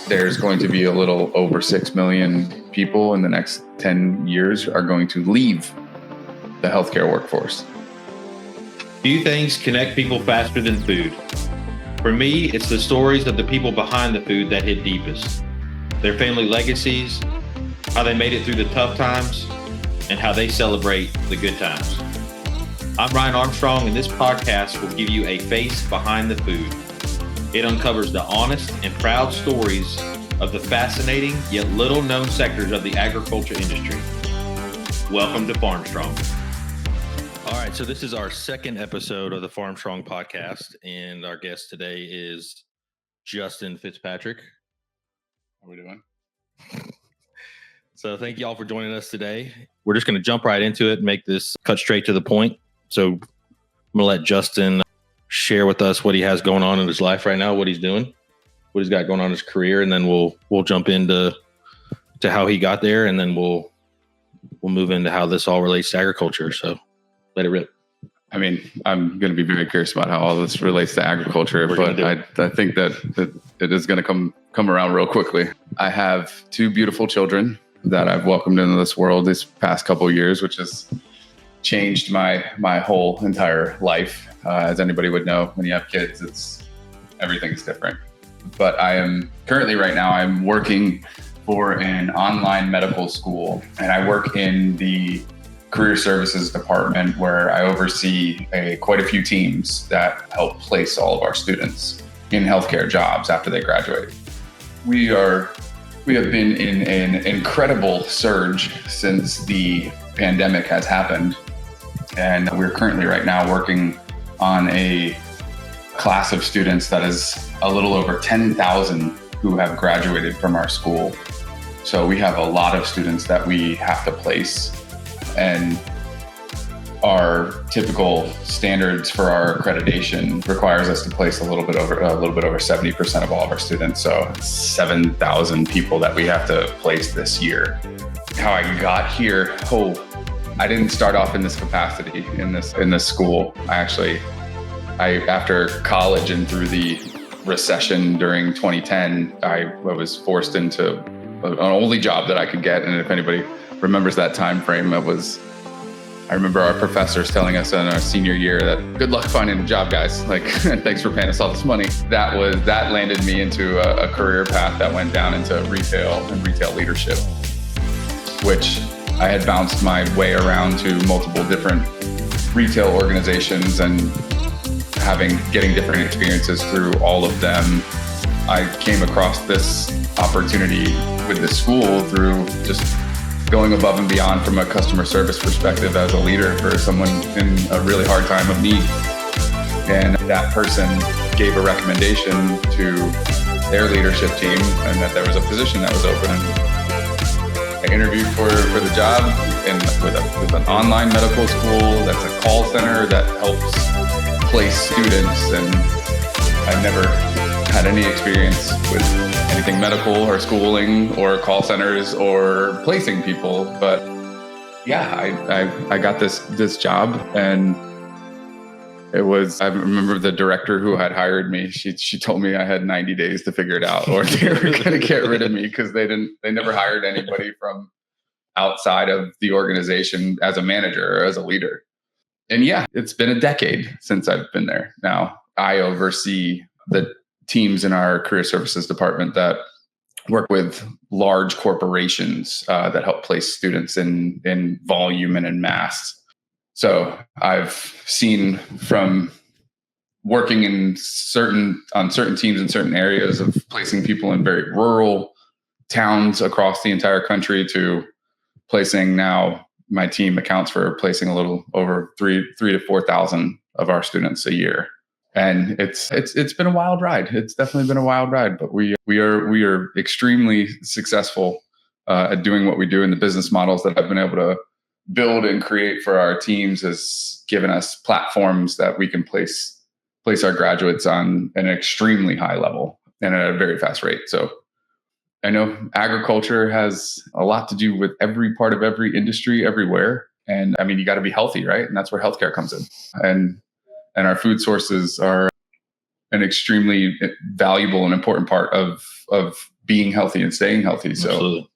there's going to be a little over 6 million people in the next 10 years are going to leave the healthcare workforce. Few things connect people faster than food. For me, it's the stories of the people behind the food that hit deepest. Their family legacies, how they made it through the tough times, and how they celebrate the good times. I'm Ryan Armstrong, and this podcast will give you a face behind the food. It uncovers the honest and proud stories of the fascinating yet little known sectors of the agriculture industry. Welcome to Farmstrong. All right, so this is our second episode of the Farmstrong podcast, and our guest today is Justin Fitzpatrick. How are we doing? So thank you all for joining us today. We're just going to jump right into it and make this cut straight to the point. So I'm going to let Justin share with us what he has going on in his life right now, what he's doing, what he's got going on in his career, and then we'll jump into how he got there, and then we'll move into how this all relates to agriculture. So let it rip. I mean, I'm going to be very curious about how all this relates to agriculture, but I think that it is going to come around real quickly. I have two beautiful children that I've welcomed into this world this past couple of years, which has changed my whole entire life. As anybody would know, when you have kids, everything's different. But I am currently right now, I'm working for an online medical school, and I work in the career services department where I oversee quite a few teams that help place all of our students in healthcare jobs after they graduate. We have been in an incredible surge since the pandemic has happened. And we're currently right now working on a class of students that is a little over 10,000 who have graduated from our school. So we have a lot of students that we have to place, and our typical standards for our accreditation requires us to place a little bit over 70% of all of our students. So 7,000 people that we have to place this year. How I got here, I didn't start off in this capacity in this school. I after college and through the recession during 2010, I was forced into an only job that I could get. And if anybody remembers that time frame, I remember our professors telling us in our senior year that good luck finding a job, guys. Like, thanks for paying us all this money. That landed me into a career path that went down into retail and retail leadership, which I had bounced my way around to multiple different retail organizations and getting different experiences through all of them. I came across this opportunity with the school through just going above and beyond from a customer service perspective as a leader for someone in a really hard time of need. And that person gave a recommendation to their leadership team and that there was a position that was open. I interviewed for the job with an online medical school that's a call center that helps place students, and I've never had any experience with anything medical or schooling or call centers or placing people. But yeah, I got this job, and I remember the director who had hired me, she told me I had 90 days to figure it out, or they were going to get rid of me because they never hired anybody from outside of the organization as a manager or as a leader. And yeah, it's been a decade since I've been there. Now I oversee the teams in our career services department that work with large corporations that help place students in volume and in mass. So I've seen from working on certain teams in certain areas of placing people in very rural towns across the entire country to placing now. My team accounts for placing a little over 3,000 to 4,000 of our students a year. And it's been a wild ride. It's definitely been a wild ride, but we are extremely successful at doing what we do. And the business models that I've been able to build and create for our teams has given us platforms that we can place our graduates on an extremely high level and at a very fast rate. So I know agriculture has a lot to do with every part of every industry everywhere. And I mean, you got to be healthy, right? And that's where healthcare comes in. And our food sources are an extremely valuable and important part of being healthy and staying healthy. So Absolutely.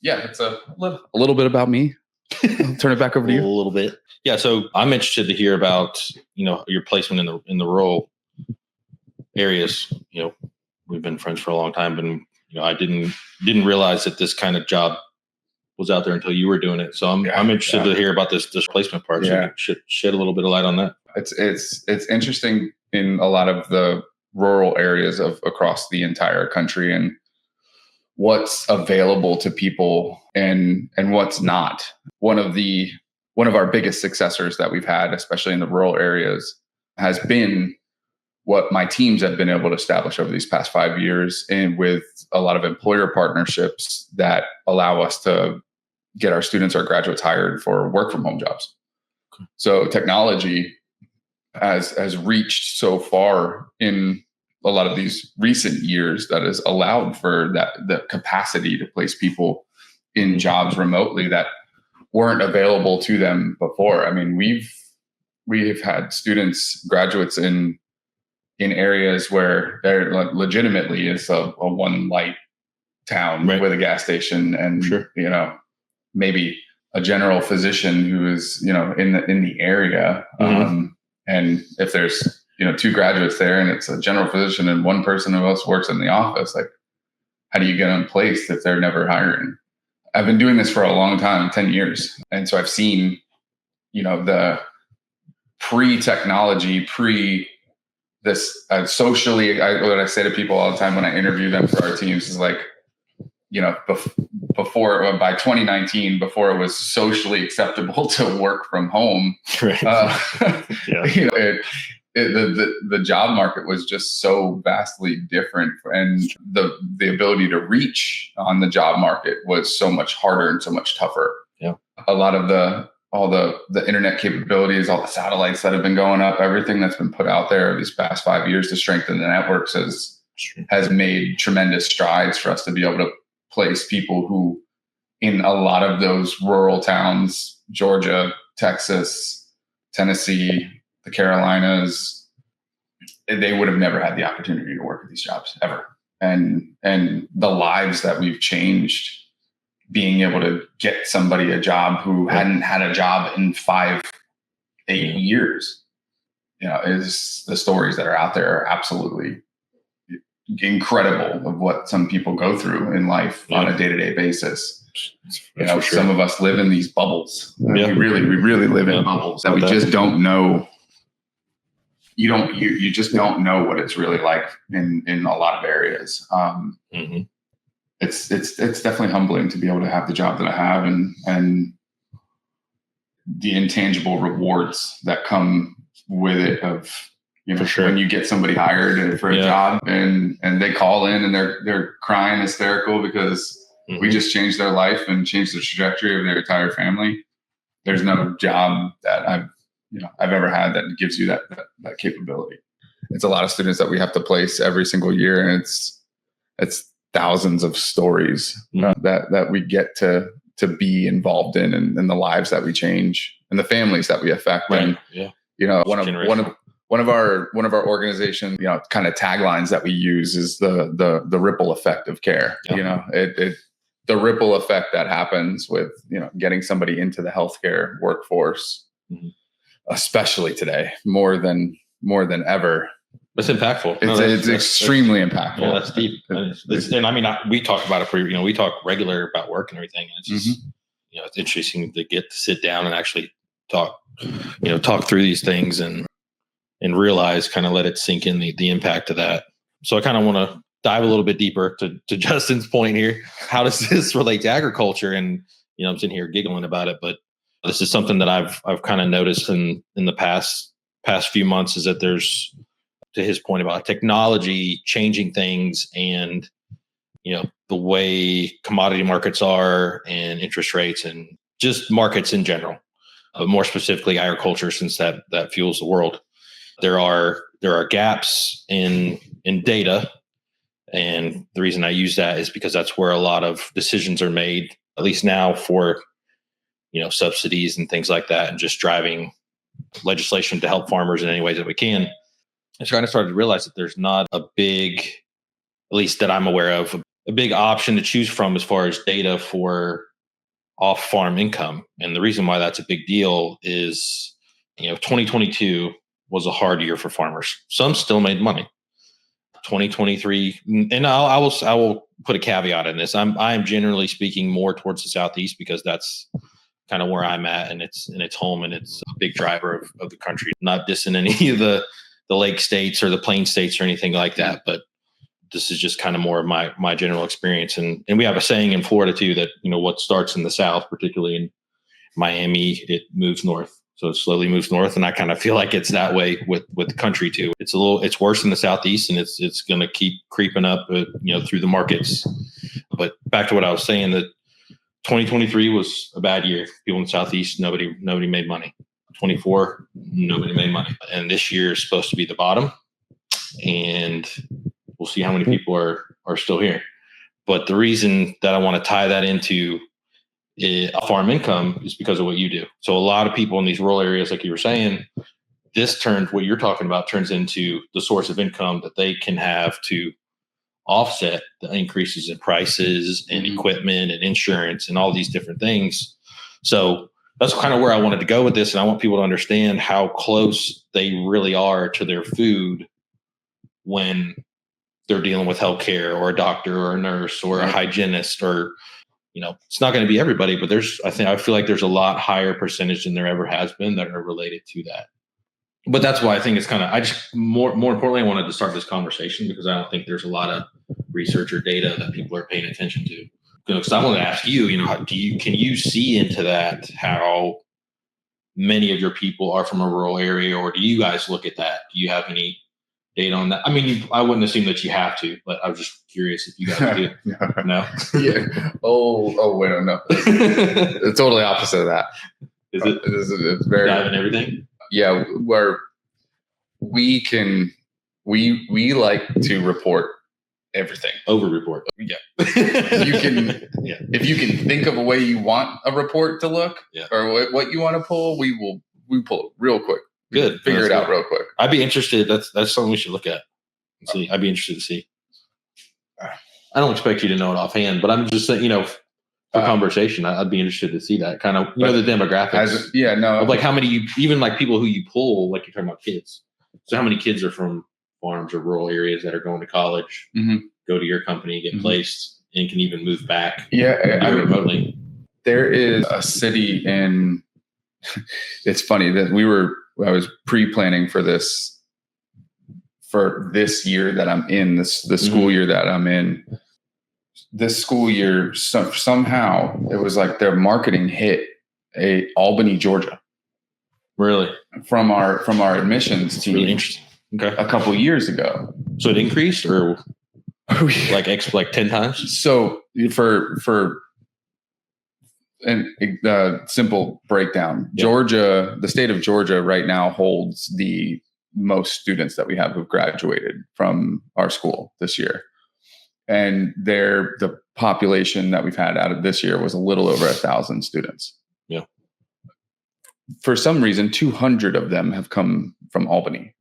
it's a little bit about me. I'll turn it back over to you. A little bit. Yeah. So I'm interested to hear about, your placement in the rural areas. We've been friends for a long time, and I didn't realize that this kind of job was out there until you were doing it. So I'm interested to hear about this placement part. So you should shed a little bit of light on that. It's interesting in a lot of the rural areas of across the entire country, and what's available to people and what's not. One of our biggest successors that we've had, especially in the rural areas, has been what my teams have been able to establish over these past 5 years, and with a lot of employer partnerships that allow us to get our students or graduates hired for work from home jobs. Okay. So technology has reached so far in a lot of these recent years that has allowed for the capacity to place people in jobs remotely that weren't available to them before. I mean, we've had students, graduates in areas where there legitimately is a one light town with a gas station, and maybe a general physician who is in the area. And if there's two graduates there, and it's a general physician and one person who else works in the office, like, how do you get them placed if they're never hiring? I've been doing this for a long time, 10 years. And so I've seen, the pre-technology, this socially, what I say to people all the time when I interview them for our teams is like, before, by 2019, before it was socially acceptable to work from home, the job market was just so vastly different, and the ability to reach on the job market was so much harder and so much tougher. Yeah, a lot of all the internet capabilities, all the satellites that have been going up, everything that's been put out there these past 5 years to strengthen the networks has made tremendous strides for us to be able to place people who, in a lot of those rural towns, Georgia, Texas, Tennessee, the Carolinas, they would have never had the opportunity to work at these jobs ever. And the lives that we've changed, being able to get somebody a job who hadn't had a job in 5-8 years, is the stories that are out there are absolutely incredible of what some people go through in life on a day-to-day basis. Some of us live in these bubbles. We really live in bubbles that we just don't know. You just don't know what it's really like in a lot of areas. It's definitely humbling to be able to have the job that I have, and the intangible rewards that come with it of, when you get somebody hired for a job and they call in and they're crying hysterical because we just changed their life and changed the trajectory of their entire family. There's no job that I've ever had that gives you that capability. It's a lot of students that we have to place every single year, and it's thousands of stories that we get to be involved in, and the lives that we change and the families that we affect. Right. And one of our organization, kind of taglines that we use is the ripple effect of care. The ripple effect that happens with, getting somebody into the healthcare workforce, especially today, more than ever. It's impactful. It's extremely impactful. Yeah, that's deep. And I mean, we talk about it we talk regular about work and everything. And it's just, it's interesting to get to sit down and actually talk through these things and realize, kind of let it sink in the impact of that. So I kind of want to dive a little bit deeper to Justin's point here. How does this relate to agriculture? And, I'm sitting here giggling about it, but this is something that I've kind of noticed in the past few months, is that there's, to his point about technology changing things, and, the way commodity markets are and interest rates and just markets in general, but more specifically agriculture, since that fuels the world. There are gaps in data. And the reason I use that is because that's where a lot of decisions are made, at least now, for, subsidies and things like that, and just driving legislation to help farmers in any ways that we can. I kind of started to realize that there's not a big, at least that I'm aware of, a big option to choose from as far as data for off-farm income. And the reason why that's a big deal is, 2022 was a hard year for farmers. Some still made money. 2023, and I will put a caveat in this. I'm generally speaking more towards the Southeast because that's kind of where I'm at, and it's home, and it's a big driver of the country. Not dissing any of the lake states or the plain states or anything like that, but this is just kind of more of my general experience. And we have a saying in Florida too that what starts in the South, particularly in Miami, it moves north. So it slowly moves north, and I kind of feel like it's that way with the country too. It's worse in the Southeast, and it's going to keep creeping up, through the markets. But back to what I was saying, that 2023 was a bad year. People in the Southeast, nobody made money. 24, nobody made money, and this year is supposed to be the bottom, and we'll see how many people are still here. But the reason that I want to tie that into a farm income is because of what you do. So a lot of people in these rural areas, like you were saying, what you're talking about turns into the source of income that they can have to offset the increases in prices and equipment and insurance and all these different things. So that's kind of where I wanted to go with this. And I want people to understand how close they really are to their food when they're dealing with healthcare or a doctor or a nurse or a hygienist, or it's not going to be everybody, but I feel like there's a lot higher percentage than there ever has been that are related to that. But that's why I think it's more importantly, I wanted to start this conversation because I don't think there's a lot of research or data that people are paying attention to. Because I want to ask you, can you see into that, how many of your people are from a rural area, or do you guys look at that? Do you have any data on that? I mean, I wouldn't assume that you have to, but I was just curious if you guys do. No? Yeah. Oh, wait, no. It's totally opposite of that. Is it? It's very diving everything? Yeah, where we like to report everything. Over report. Yeah. You can if you can think of a way you want a report to look, or what you want to pull, we pull it real quick. Good. Figure it out real quick. I'd be interested. That's something we should look at and see. I'd be interested to see. I don't expect you to know it offhand, but I'm just saying, for conversation, I'd be interested to see that kind of, the demographics. Of like how many, even like people who you pull, like you're talking about kids. So how many kids are from farms or rural areas that are going to college, go to your company, get placed, and can even move back remotely? There is a city in, it's funny that I was pre-planning for this year that I'm in, this school year that I'm in. This school year, somehow it was like their marketing hit Albany, Georgia. Really? From our admissions team. Really interesting. Okay. A couple of years ago. So it increased, or like 10 times? So for a simple breakdown, Georgia, the state of Georgia right now holds the most students that we have who've graduated from our school this year. And the population that we've had out of this year was a little over 1,000 students. Yeah. For some reason, 200 of them have come from Albany.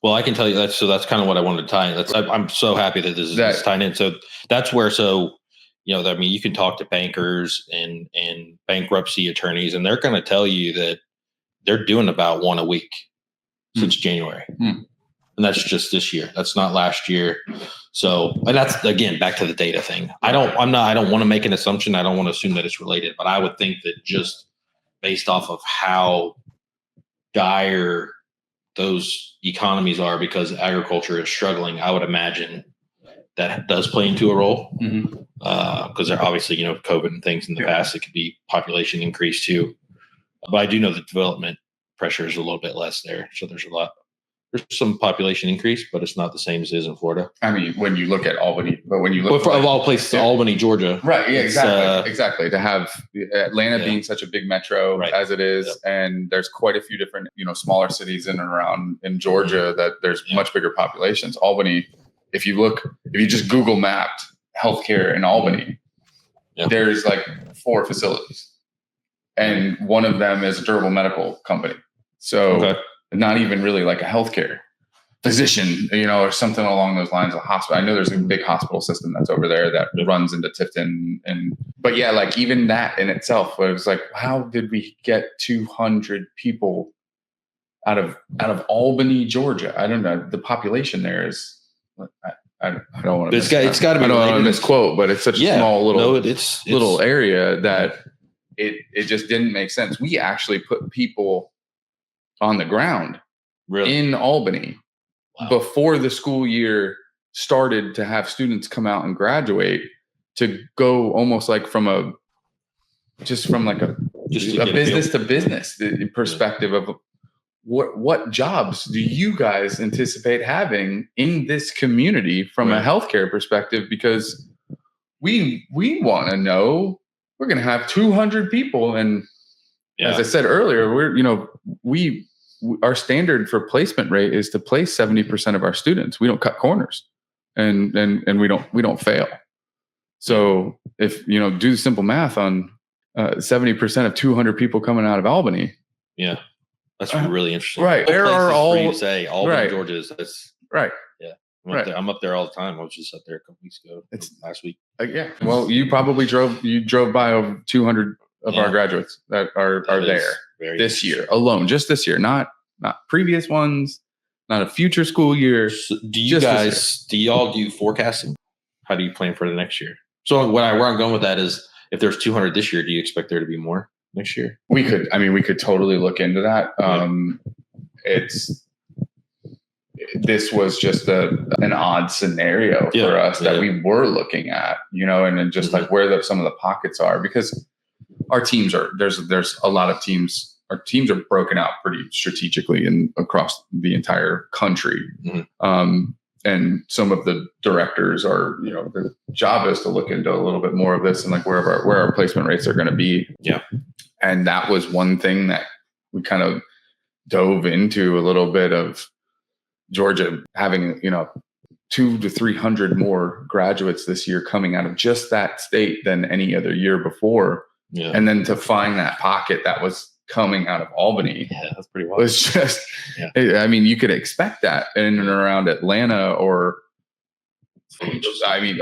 Well, I can tell you that's kind of what I wanted to tie in. I'm so happy that this is tying in. So that's where, you can talk to bankers and bankruptcy attorneys, and they're going to tell you that they're doing about one a week since January. And that's just this year. That's not last year. So, and that's, again, back to the data thing. I don't want to make an assumption. I don't want to assume that it's related, but I would think that just based off of how dire those economies are because agriculture is struggling, I would imagine that does play into a role. Because there obviously, COVID and things in the past, it could be population increase too. But I do know the development pressure is a little bit less there. So there's some population increase, but it's not the same as it is in Florida. I mean, when you look at Albany, but when you look of all places, Albany, Georgia. Right. Yeah, exactly. To have Atlanta being such a big metro as it is, and there's quite a few different, smaller cities in and around in Georgia that there's much bigger populations. Albany, if you just Google mapped healthcare in Albany, there's like 4 facilities, and one of them is a durable medical company. So not even really like a healthcare. physician, or something along those lines, a hospital. I know there's a big hospital system that's over there that runs into Tifton. But yeah, like even that in itself, it was like, how did we get 200 people out of Albany, Georgia? I don't know. The population there is, I don't want to. It's got to be. I don't want to misquote, but it's such a small little area that it just didn't make sense. We actually put people on the ground in Albany before the school year started to have students come out and graduate, to go almost like from a business to business perspective of what jobs do you guys anticipate having in this community from a healthcare perspective? Because we want to know, we're going to have 200 people. And as I said earlier, our standard for placement rate is to place 70% of our students. We don't cut corners, and we don't fail. So if, do the simple math on 70% of 200 people coming out of Albany. Yeah. That's really interesting. Right. There are all, for you to say Albany, Georgia is right. Yeah. I'm up there all the time. I was just up there a couple weeks ago. Last week. Yeah. Well, you probably drove by over 200 of our graduates that are there this year alone, just this year, not previous ones, not a future school year. So do y'all do forecasting? How do you plan for the next year? So where I'm going with that is, if there's 200 this year, do you expect there to be more next year? We could totally look into that. This was just an odd scenario for us that we were looking at, and then just like where some of the pockets are, because our teams there's a lot of teams. Our teams are broken out pretty strategically and across the entire country. And some of the directors are, their job is to look into a little bit more of this and like where our placement rates are going to be. Yeah. And that was one thing that we kind of dove into a little bit of Georgia having, 200 to 300 more graduates this year coming out of just that state than any other year before. Yeah. And then to find that pocket that was coming out of Albany, that's pretty wild. Was just, you could expect that in and around Atlanta, or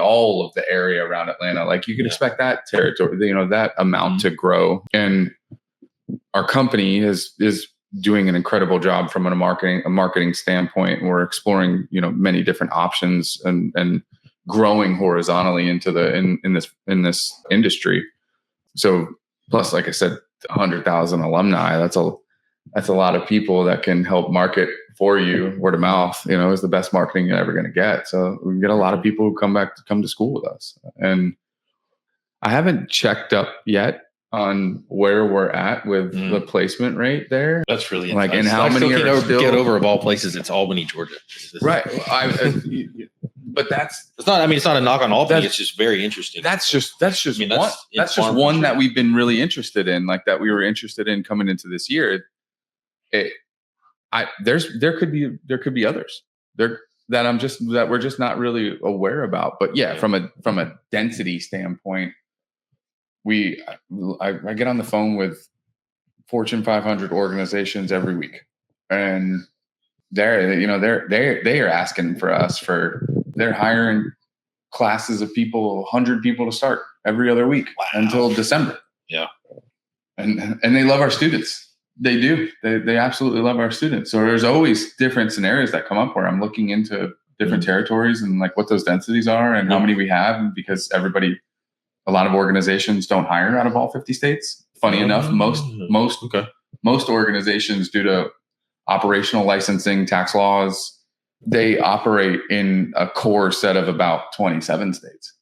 all of the area around Atlanta. Like you could expect that territory, that amount to grow. And our company is doing an incredible job from a marketing standpoint. We're exploring, many different options and growing horizontally into in this industry. So plus, like I said, 100,000 alumni, that's a lot of people that can help market for you. Word of mouth, is the best marketing you're ever going to get. So we get a lot of people who come to school with us. And I haven't checked up yet on where we're at with the placement rate there. That's really like, and how many are still get over of all places. It's Albany, Georgia. Right. But it's not a knock on Albany. It's just very interesting. That's just one. That's just one that we've been really interested in, like that we were interested in coming into this year. There could be others there that we're just not really aware about. But from a density standpoint, I get on the phone with Fortune 500 organizations every week, and they are asking for us they're hiring classes of people, 100 people to start every other week until December. Yeah. And they love our students. They do. They absolutely love our students. So there's always different scenarios that come up where I'm looking into different territories and like what those densities are and how many we have, because a lot of organizations don't hire out of all 50 states. Funny enough, most organizations, due to operational licensing, tax laws, they operate in a core set of about 27 states.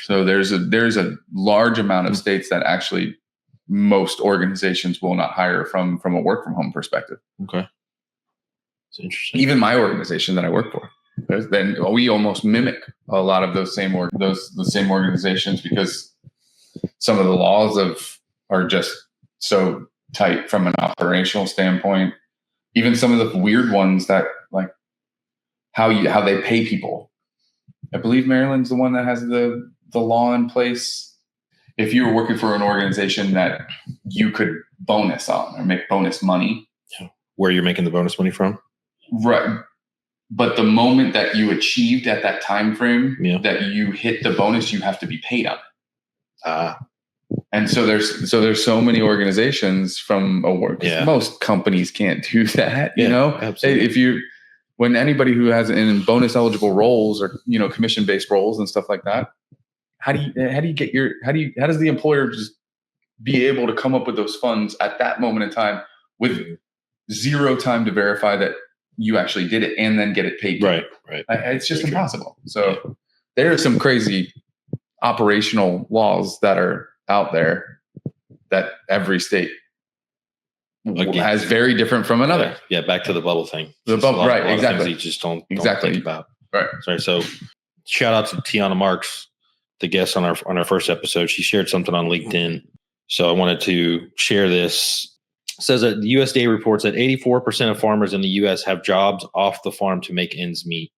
So there's a large amount of states that actually most organizations will not hire from a work from home perspective. Okay. That's interesting. Even my organization that I work for, then we almost mimic a lot of the same organizations, because some of the laws are just so tight from an operational standpoint. Even some of the weird ones that like how they pay people. I believe Maryland's the one that has the law in place. If you were working for an organization that you could bonus on or make bonus money. Where you're making the bonus money from? Right. But the moment that you achieved at that time frame, Yeah. that you hit the bonus, you have to be paid on it. And so there's so many organizations from award. Most companies can't do that. You know, absolutely. When anybody who has in bonus eligible roles or commission based roles and stuff like that, how does the employer just be able to come up with those funds at that moment in time with zero time to verify that you actually did it and then get it paid? Right. It's just impossible. So there are some crazy operational laws that are out there that every state has very different from another. Yeah, back to the bubble thing. The bubble, right? Exactly. You just don't think about. Right. Sorry. So, shout out to Tiana Marks, the guest on our first episode. She shared something on LinkedIn, so I wanted to share this. It says that the USDA reports that 84% of farmers in the U.S. have jobs off the farm to make ends meet.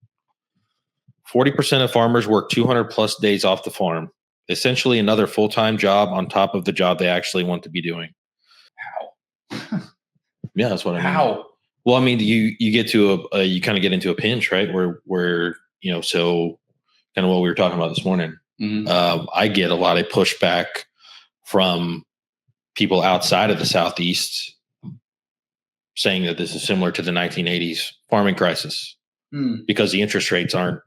40% of farmers work 200 plus days off the farm, essentially another full-time job on top of the job they actually want to be doing. How? Yeah, that's what I mean. How? Well, I mean, you get to you kind of get into a pinch, right? Where so kind of what we were talking about this morning. Mm-hmm. I get a lot of pushback from people outside of the Southeast saying that this is similar to the 1980s farming crisis because the interest rates aren't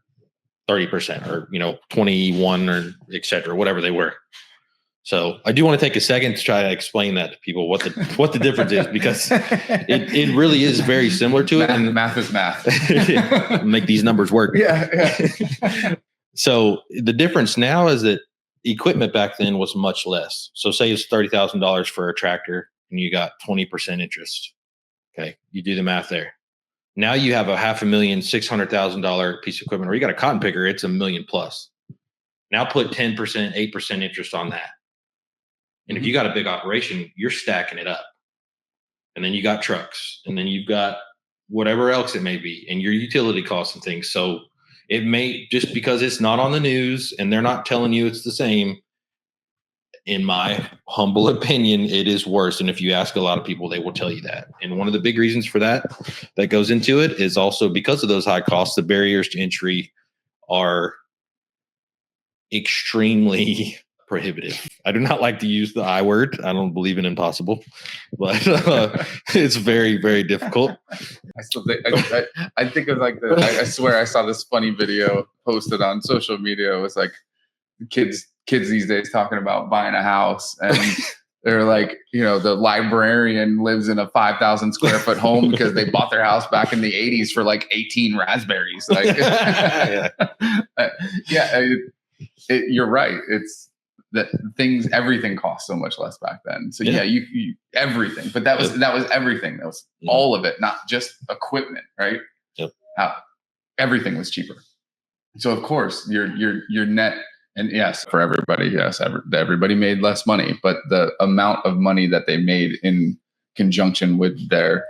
30% or 21 or et cetera, whatever they were. So I do want to take a second to try to explain that to people what the difference is, because it really is very similar to it. And math is math. Make these numbers work. Yeah. So the difference now is that equipment back then was much less. So say it's $30,000 for a tractor and you got 20% interest. Okay. You do the math there. Now you have a $500,000, $600,000 piece of equipment, or you got a cotton picker, it's $1 million plus. Now put 10%, 8% interest on that. And if you got a big operation, you're stacking it up. And then you got trucks, and then you've got whatever else it may be, and your utility costs and things. So it may, just because it's not on the news and they're not telling you it's the same, in my humble opinion, it is worse. And if you ask a lot of people, they will tell you that. And one of the big reasons for that goes into it is also because of those high costs, the barriers to entry are extremely prohibitive. I do not like to use the I word. I don't believe in impossible, but it's very, very difficult. I still think I think of like I swear I saw this funny video posted on social media. It was like kids these days talking about buying a house, and they're like, the librarian lives in a 5,000 square foot home because they bought their house back in the 80s for like 18 raspberries. Like, you're right. It's that everything cost so much less back then. So you everything, but that was everything. That was all of it, not just equipment, right? Yep. Everything was cheaper. So of course your net, and yes, for everybody, yes, everybody made less money, but the amount of money that they made in conjunction with the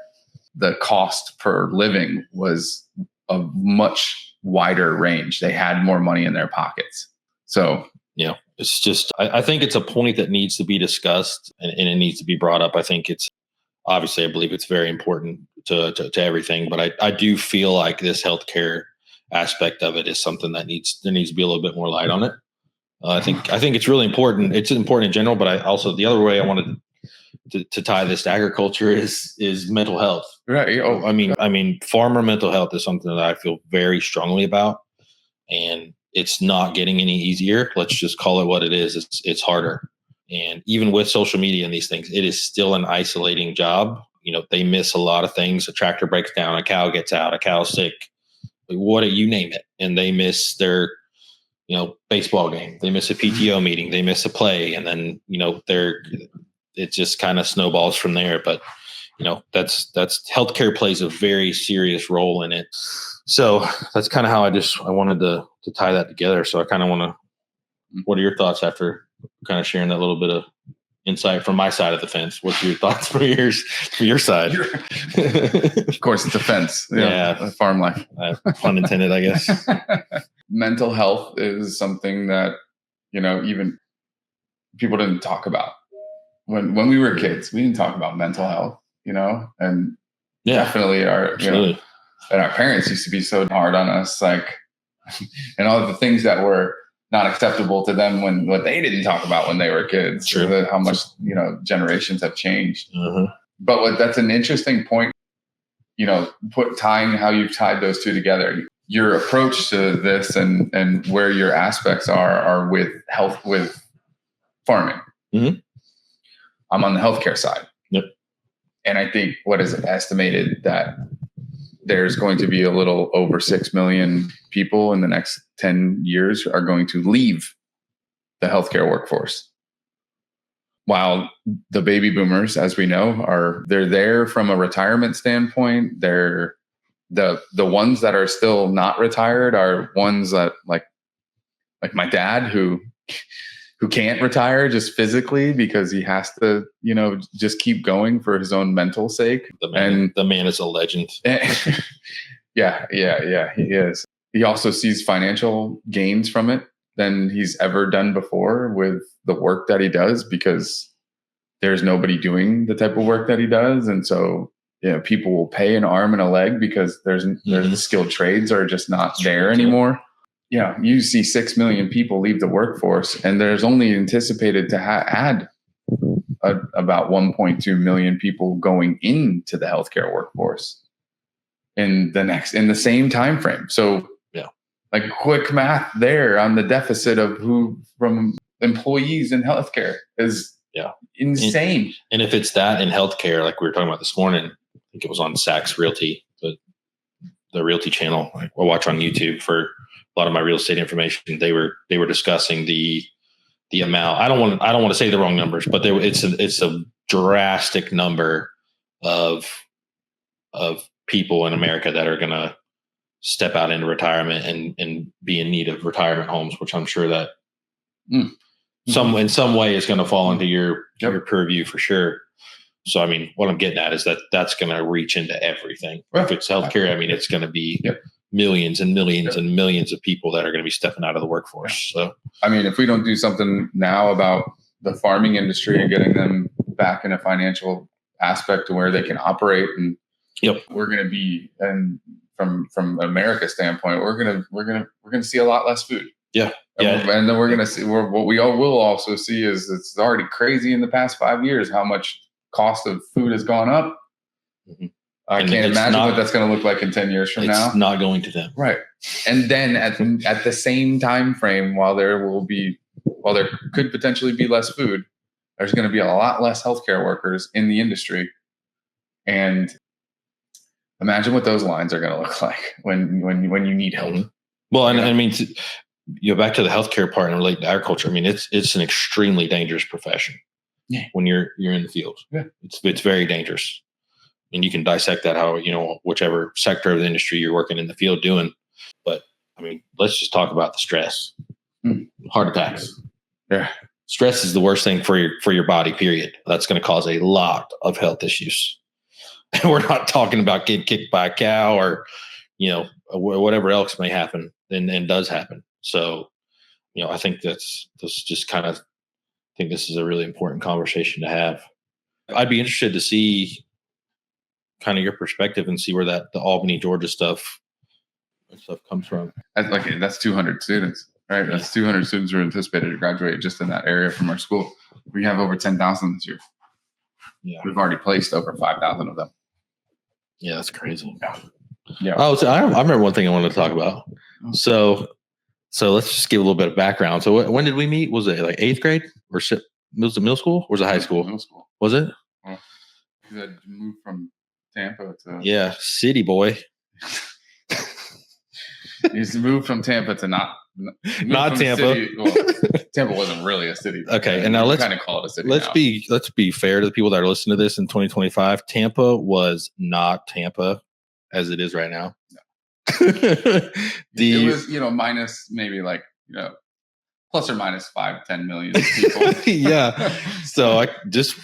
cost per living was a much wider range. They had more money in their pockets. So it's just, I think it's a point that needs to be discussed and it needs to be brought up. I think it's obviously, I believe it's very important to everything, but I do feel like this healthcare aspect of it is something that there needs to be a little bit more light on it. I think it's really important. It's important in general, but I also, the other way I wanted to tie this to agriculture is mental health. Right. Oh, I mean, farmer mental health is something that I feel very strongly about, and it's not getting any easier. Let's just call it what it is. It's harder. And even with social media and these things, it is still an isolating job. They miss a lot of things. A tractor breaks down, a cow gets out, a cow's sick, you name it. And they miss their, baseball game. They miss a PTO meeting. They miss a play. And then, it just kind of snowballs from there. But, that's healthcare plays a very serious role in it. So that's kind of how I wanted to tie that together. So I kind of want to, what are your thoughts after kind of sharing that little bit of insight from my side of the fence? What's your thoughts for your side? Of course, it's a fence. Farm life. Pun intended, I guess. Mental health is something that, even people didn't talk about. When we were kids, we didn't talk about mental health, and definitely And our parents used to be so hard on us, like, and all the things that were not acceptable to them when what they didn't talk about when they were kids. Sure. So how much, generations have changed. But that's an interesting point, tying how you've tied those two together. Your approach to this and where your aspects are with health, with farming. I'm on the healthcare side. Yep. And I think what is estimated that there's going to be a little over 6 million people in the next 10 years are going to leave the healthcare workforce. While the baby boomers, as we know, they're there from a retirement standpoint. They're the ones that are still not retired are ones that like my dad who can't retire just physically because he has to, just keep going for his own mental sake. The man is a legend. Yeah, he is. He also sees financial gains from it than he's ever done before with the work that he does, because there's nobody doing the type of work that he does. And so, people will pay an arm and a leg because there's the skilled trades are just not there anymore. You see 6 million people leave the workforce, and there's only anticipated to add about 1.2 million people going into the healthcare workforce in the same time frame. So, like quick math there on the deficit of who from employees in healthcare is insane. And if it's that in healthcare, like we were talking about this morning, I think it was on Saks Realty, the Realty channel. I watch on YouTube for a lot of my real estate information. They were discussing the amount. I don't want to say the wrong numbers, but it's a drastic number of people in America that are going to step out into retirement and be in need of retirement homes, which I'm sure that in some way is going to fall into your purview for sure. So, I mean, what I'm getting at is that's going to reach into everything. If it's healthcare, I mean, it's going to be millions and millions and millions of people that are going to be stepping out of the workforce. So, I mean, if we don't do something now about the farming industry and getting them back in a financial aspect to where they can operate, and we're going to be, and from America's standpoint, we're going to see a lot less food. Yeah. And then we're going to see what we all will also see is it's already crazy in the past 5 years how much cost of food has gone up. I can't imagine what that's going to look like in 10 years from now. It's not going to them. Right. And then at the same time frame, while there could potentially be less food, there's going to be a lot less healthcare workers in the industry. And imagine what those lines are going to look like when you need help. Well, and I mean, back to the healthcare part and relate to agriculture. I mean, it's an extremely dangerous profession. Yeah. When you're in the field, it's very dangerous, and you can dissect that how whichever sector of the industry you're working in the field doing. But I mean, let's just talk about the stress, heart attacks. Yeah, stress is the worst thing for your body. Period. That's going to cause a lot of health issues. And we're not talking about getting kicked by a cow or whatever else may happen and does happen. So, I think this is a really important conversation to have. I'd be interested to see kind of your perspective and see where the Albany, Georgia stuff comes from. That's 200 students, right? Yeah. That's 200 students who are anticipated to graduate just in that area from our school. We have over 10,000 this year. Yeah. We've already placed over 5,000 of them. Yeah, that's crazy. Yeah. Oh, so I remember one thing I wanted to talk about. So let's just give a little bit of background. So when did we meet? Was it like 8th grade or was it middle school or was it high school? Middle school. Was it? Well, you had moved from Tampa to city boy. You moved from Tampa to not Tampa. Well, Tampa wasn't really a city. Okay, and now let's kind of call it a city. Let's be fair to the people that are listening to this in 2025. Tampa was not Tampa as it is right now. No. It was, minus maybe plus or minus 5-10 million people. Yeah. So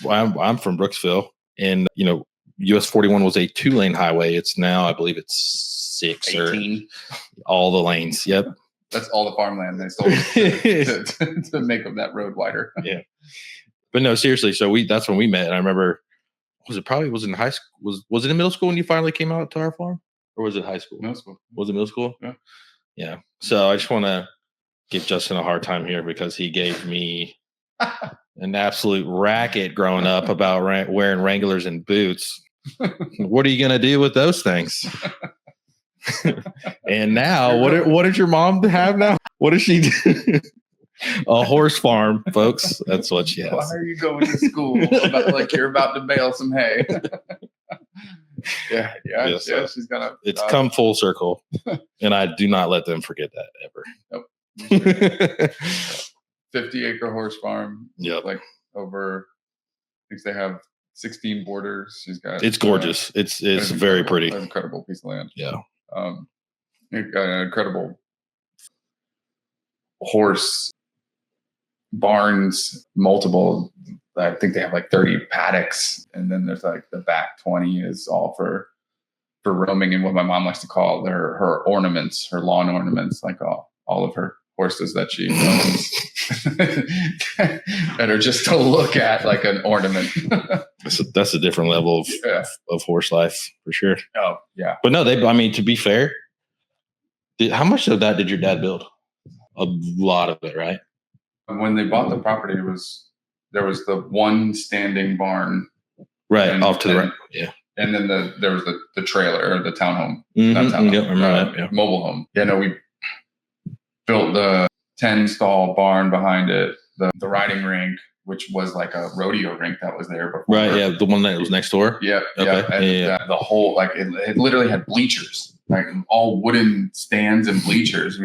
I'm from Brooksville, and US 41 was a 2-lane highway. It's now, I believe it's 6 18. Or all the lanes. Yep. That's all the farmland they sold to make that road wider. Yeah. But no, seriously. So that's when we met. And I remember, was it in high school? Was it in middle school when you finally came out to our farm? Or was it high school? Middle school. Was it middle school? Yeah. Yeah. So I just want to give Justin a hard time here because he gave me an absolute racket growing up about wearing Wranglers and boots. What are you going to do with those things? And now, what did your mom have now? What does she do? A horse farm, folks. That's what she has. Why are you going to school like you're about to bale some hay? Yeah. She's gonna. It's come full circle, and I do not let them forget that ever. Nope. 50-acre horse farm. Yep. Like over. I think they have 16 borders. She's got. It's gorgeous. It's very pretty. An incredible piece of land. Yeah. An incredible horse barns, multiple. I think they have like 30 paddocks, and then there's like the back 20 is all for roaming and what my mom likes to call her ornaments, her lawn ornaments, like all of her horses that she owns that are just to look at like an ornament. That's a different level of horse life for sure. Oh yeah, but no, to be fair, how much of that did your dad build? A lot of it, right? When they bought the property, there was the one standing barn, right, off to the right, yeah, and then there was the trailer or the townhome, mobile home. Yeah, no, we built the 10-stall barn behind it, the riding rink, which was like a rodeo rink that was there before. Right, yeah, the one that was next door. Yeah, okay. And the whole it literally had bleachers, like all wooden stands and bleachers.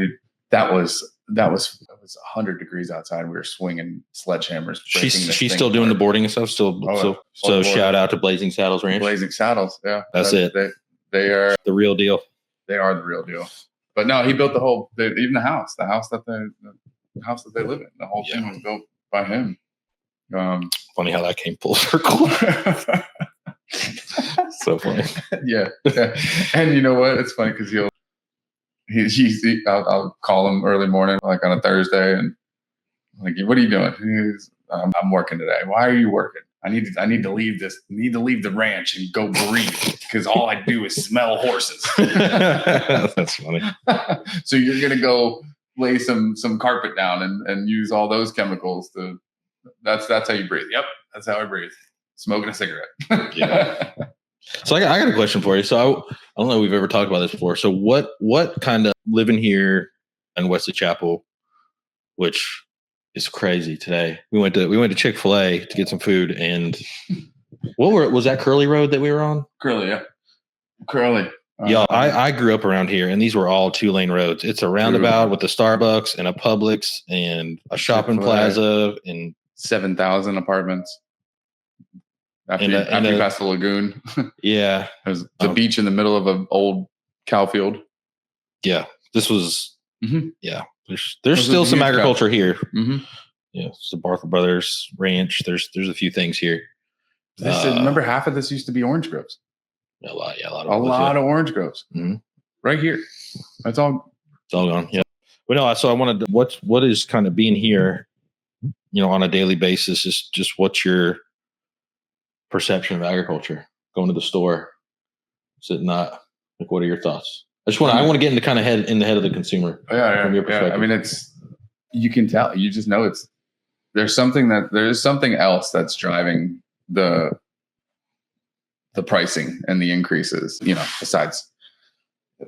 That was 100 degrees outside. We were swinging sledgehammers. She's still doing the boarding and stuff. So shout out to Blazing Saddles Ranch. Blazing Saddles, yeah. That's it. They are the real deal. They are the real deal. But no, he built even the house that they live in. The whole thing was built by him. Funny how that came full circle. So funny. Yeah. And you know what? It's funny because I'll call him early morning, like on a Thursday, and like, what are you doing? I'm working today. Why are you working? I need to leave this. Need to leave the ranch and go breathe because all I do is smell horses. That's funny. So you're gonna go lay some carpet down and use all those chemicals to. That's how you breathe. Yep, that's how I breathe. Smoking a cigarette. Yeah. So I got a question for you. So I don't know if we've ever talked about this before. So what kind of living here in Wesley Chapel, which is crazy today. We went to Chick-fil-A to get some food, and was that Curly Road that we were on? Curly, yeah. Curly. Yeah, I grew up around here, and these were all 2-lane roads. It's a roundabout with a Starbucks and a Publix and a shopping plaza and 7,000 apartments. After you pass the lagoon. Yeah. There's the beach in the middle of an old cow field. Yeah. This was, yeah. There's still some agriculture here. Mm-hmm. Yeah. It's the Barker Brothers Ranch. There's a few things here. Remember, half of this used to be orange groves. A lot of orange groves. Mm-hmm. Right here. It's all gone. Yeah. But no, so I wanted to, what is kind of being here, on a daily basis is just what's your perception of agriculture, going to the store, is it not like, what are your thoughts? I want to get into kind of in the head of the consumer. From your perspective. I mean, you can tell, you just know there's something else that's driving the pricing and the increases, besides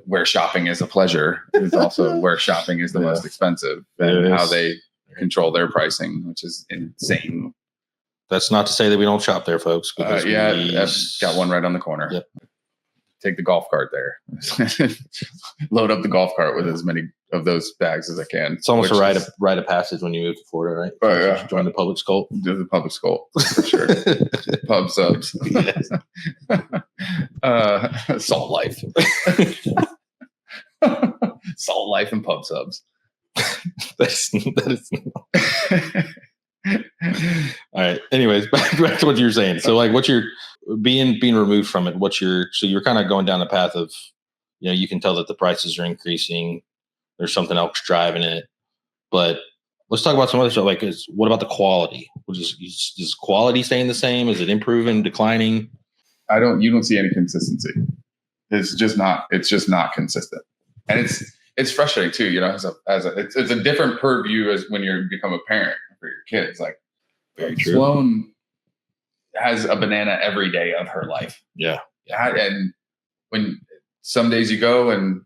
where shopping is a pleasure, is also where shopping is the most expensive, and how they control their pricing, which is insane. That's not to say that we don't shop there, folks. I've got one right on the corner. Yep. Take the golf cart there. Load up the golf cart with as many of those bags as I can. It's almost a rite of passage when you move to Florida, right? Oh, yeah. Join the Publix cult. Do the Publix cult, for sure. Pub subs. Salt life. Salt life and pub subs. That is... All right. Anyways, back to what you were saying. So, like, what's your being removed from it? So you're kind of going down the path of, you can tell that the prices are increasing. There's something else driving it. But let's talk about some other stuff. Like, what about the quality? Is quality staying the same? Is it improving, declining? You don't see any consistency. it's just not consistent. And it's frustrating too, it's a different purview as when you become a parent for your kids. Like, very true. Sloan has a banana every day of her life. Yeah. And when some days you go and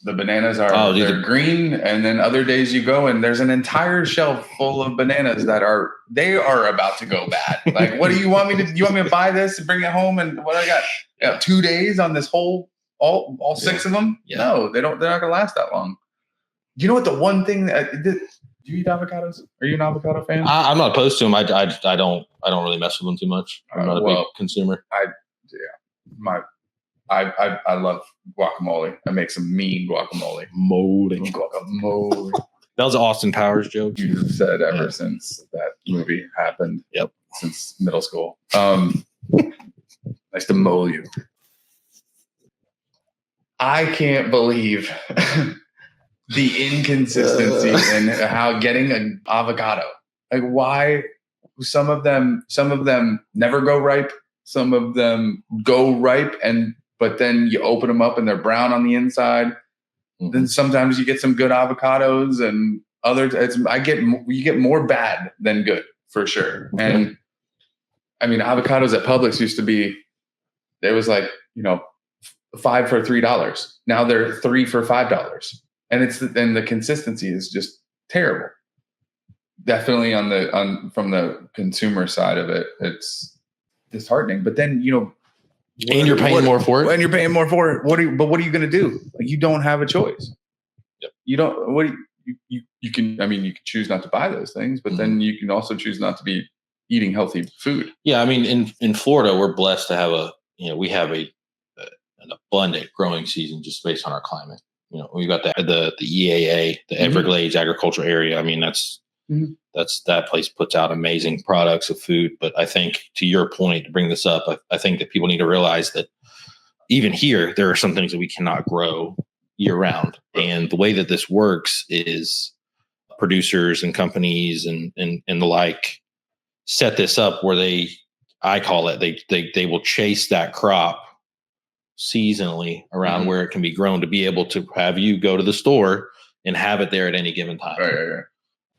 the bananas are they're green, and then other days you go and there's an entire shelf full of bananas that are about to go bad. Like, what do you want me to buy this and bring it home? And what I got 2 days on this whole all 6 of them? Yeah. No, they're not gonna last that long. You know what? The one thing that do you eat avocados? Are you an avocado fan? I'm not opposed to them. I don't really mess with them too much. I'm not a big consumer. I love guacamole. I make some mean guacamole. Guacamole. That was an Austin Powers joke. You've said ever since that movie happened. Yep. Since middle school. Nice to mow you. I can't believe the inconsistency in how getting an avocado. Like, why some of them never go ripe, some of them go ripe, but then you open them up and they're brown on the inside. Mm-hmm. Then sometimes you get some good avocados, and others you get more bad than good for sure. Okay. And I mean, avocados at Publix used to be, it was like, $5 for $3. Now they're $3 for $5. And the consistency is just terrible. Definitely from the consumer side of it, it's disheartening. But then, and you're paying more for it. And you're paying more for it. What are you going to do? Like, you don't have a choice. Yep. You don't. You can. I mean, you can choose not to buy those things, but then you can also choose not to be eating healthy food. Yeah, I mean, in Florida, we're blessed to have we have an abundant growing season just based on our climate. We've got the EAA, the Everglades Agricultural Area. I mean, that place puts out amazing products of food. But I think, to your point, to bring this up, I think that people need to realize that even here, there are some things that we cannot grow year round. And the way that this works is producers and companies and the like set this up where I call it, they will chase that crop seasonally around where it can be grown to be able to have you go to the store and have it there at any given time. Right.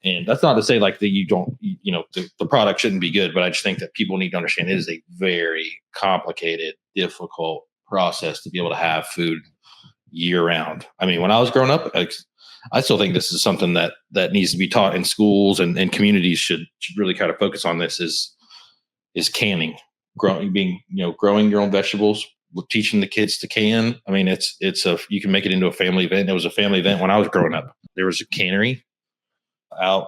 And that's not to say like that you don't, the product shouldn't be good, but I just think that people need to understand it is a very complicated, difficult process to be able to have food year round. I mean, when I was growing up, I still think this is something that needs to be taught in schools, and communities should really kind of focus on this is canning, growing your own vegetables, teaching the kids to can. I mean, you can make it into a family event. It was a family event when I was growing up. There was a cannery out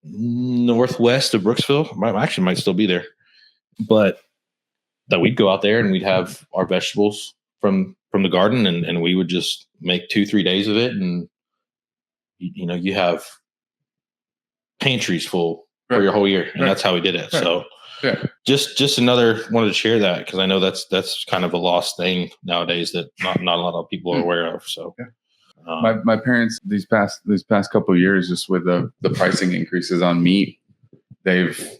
northwest of Brooksville. Might still be there, but that we'd go out there and we'd have our vegetables from the garden, and we would just make 2-3 days of it, and you have pantries full for your whole year, and that's how we did it. Right. So yeah, just wanted to share that because I know that's kind of a lost thing nowadays that not a lot of people are aware of. So. Yeah. My parents these past couple of years, just with the pricing increases on meat, they've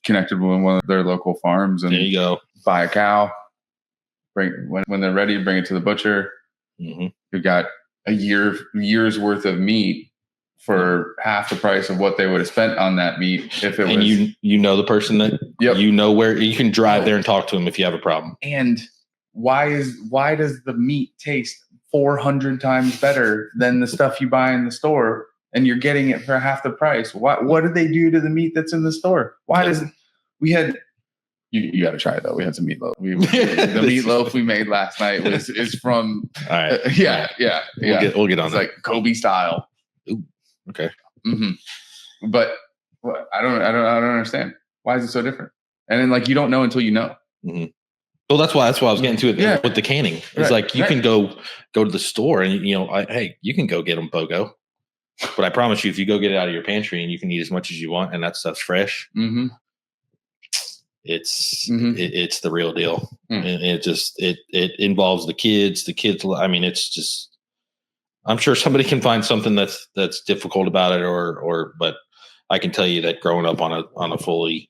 connected with one of their local farms, and there you go, buy a cow, when they're ready, bring it to the butcher. Mm-hmm. You've got a year's worth of meat for half the price of what they would have spent on that meat if it was. And the person that where you can drive there and talk to them if you have a problem. And why does the meat taste 400 times better than the stuff you buy in the store, and you're getting it for half the price? What did they do to the meat that's in the store? We had, you got to try it though. We had some meatloaf. The meatloaf we made last night is from, all right. Yeah. We'll get on it's that. Like Kobe style. Ooh, okay. Mm-hmm. But I don't understand. Why is it so different? And then you don't know until you know. Mm-hmm. Well, that's why I was getting to it with the canning. It's like you can go to the store and you can go get them BOGO, but I promise you, if you go get it out of your pantry and you can eat as much as you want and that stuff's fresh, it's the real deal. And it involves the kids. I mean, it's just, I'm sure somebody can find something that's difficult about it, but I can tell you that growing up on a fully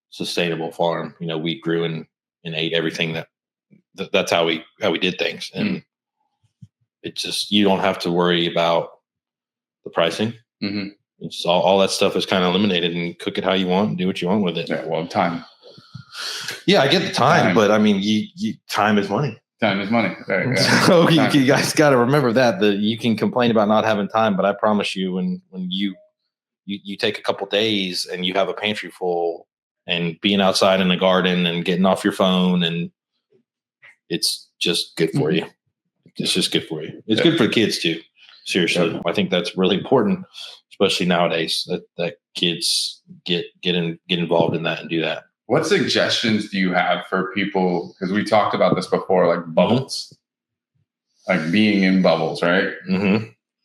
sustainable farm, we grew and ate everything that's how we did things. And it's just, you don't have to worry about the pricing. It's all that stuff is kind of eliminated, and cook it how you want and do what you want with it. Yeah, well, time. Yeah, I get the time. But I mean, time is money. Time is money. Right, yeah. So you guys got to remember that you can complain about not having time, but I promise you, when you take a couple days and you have a pantry full, and being outside in the garden and getting off your phone, and it's just good for you. It's just good for you. It's good for the kids too. Seriously, I think that's really important, especially nowadays, that kids get involved in that and do that. What suggestions do you have for people? Because we talked about this before, like bubbles, like being in bubbles, right?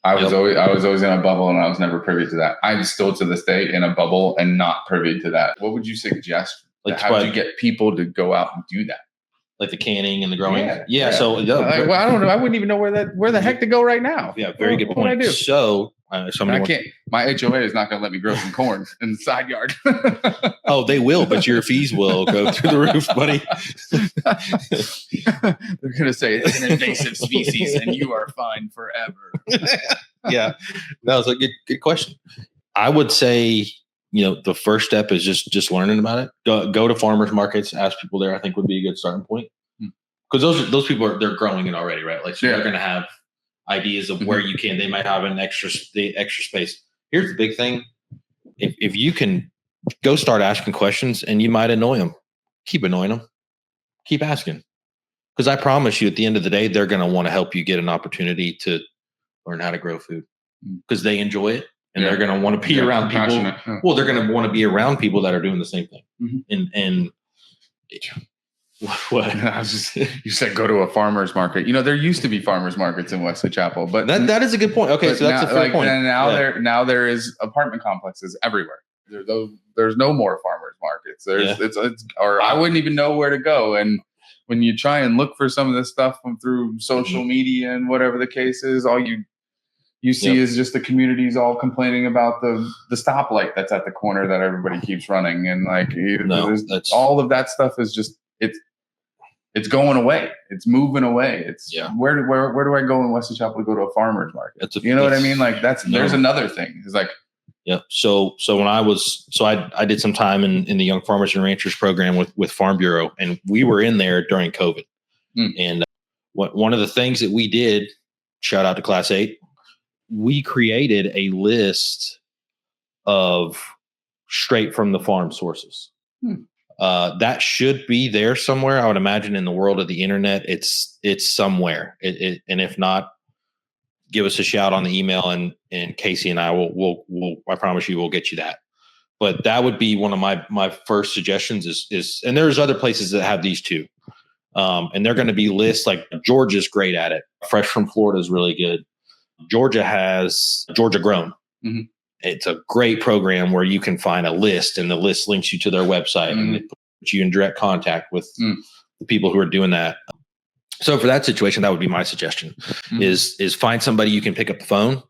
I was always in a bubble, and I was never privy to that. I'm still to this day in a bubble and not privy to that. What would you suggest? Like, how do you get people to go out and do that? Like the canning and the growing. Yeah. So I don't know. I wouldn't even know where the heck to go right now. Yeah. Very good point. What do I do? So I can't. My HOA is not going to let me grow some corn in the side yard. Oh, they will, but your fees will go through the roof, buddy. They're going to say it's an invasive species and you are fined forever. Yeah. That was a good question. I would say, the first step is just learning about it. Go to farmers markets, ask people there. I think would be a good starting point, because those people they're growing it already, right? Like, so they're going to have ideas of where you can. They might have the extra space. Here's the big thing: if you can go start asking questions, and you might annoy them, keep annoying them, keep asking, because I promise you, at the end of the day, they're going to want to help you get an opportunity to learn how to grow food, because they enjoy it. And they're going to want to be around people. Well, they're going to want to be around people that are doing the same thing. And what? You said go to a farmer's market. There used to be farmers markets in Wesley Chapel, but that is a good point. Okay, so that's a fair point. And now there is apartment complexes everywhere. There's no more farmers markets. I wouldn't even know where to go. And when you try and look for some of this stuff through social media and whatever the case is, all you see is just the communities all complaining about the stoplight that's at the corner that everybody keeps running, and all of that stuff is just it's going away. It's moving away. It's where do I go in Wesley Chapel to go to a farmer's market? What I mean? Like there's another thing. It's like So when I did some time in the Young Farmers and Ranchers program with Farm Bureau, and we were in there during COVID, and one of the things that we did, shout out to Class 8. We created a list of straight from the farm sources. That should be there somewhere. I would imagine in the world of the internet, it's somewhere. And if not, give us a shout on the email, and Casey and I will I promise you, we'll get you that. But that would be one of my first suggestions is, and there's other places that have these too. And they're going to be lists. Like Georgia's great at it. Fresh from Florida is really good. Georgia has Georgia Grown. It's a great program where you can find a list, and the list links you to their website, and it puts you in direct contact with the people who are doing that. So for that situation, that would be my suggestion: is find somebody you can pick up the phone,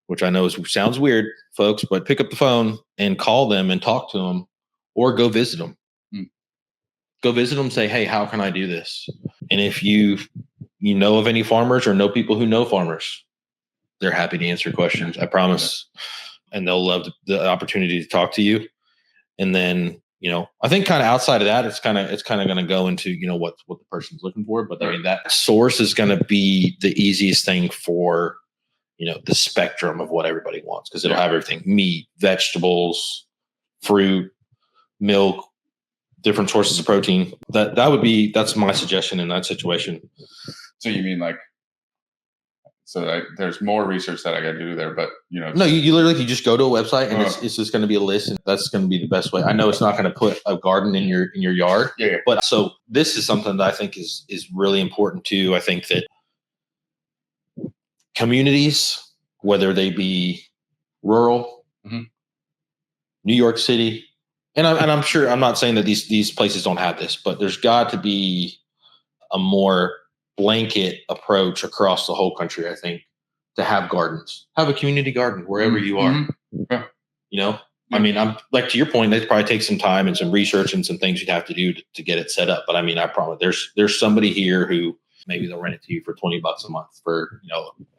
which I know sounds weird, folks, but pick up the phone and call them and talk to them, or go visit them. Go visit them. Say, hey, how can I do this? And if you know of any farmers or know people who know farmers, they're happy to answer questions. I promise. And they'll love the opportunity to talk to you. And then, I think kind of outside of that, it's kind of going to go into, what the person's looking for. But I mean, that source is going to be the easiest thing for, the spectrum of what everybody wants, because it'll have everything: meat, vegetables, fruit, milk, different sources of protein. That's my suggestion in that situation. So you mean like, there's more research that I got to do there, but no, you literally just go to a website, and it's just going to be a list, and that's going to be the best way. I know it's not going to put a garden in your yard, but so this is something that I think is really important too. I think that communities, whether they be rural, New York City, and I'm sure, I'm not saying that these places don't have this, but there's got to be a more blanket approach across the whole country, I think, to have gardens. Have a community garden wherever you are. I mean, I'm like, to your point, that probably takes some time and some research and some things you'd have to do to get it set up. But I mean, I promise there's somebody here who maybe they'll rent it to you for $20 a month for,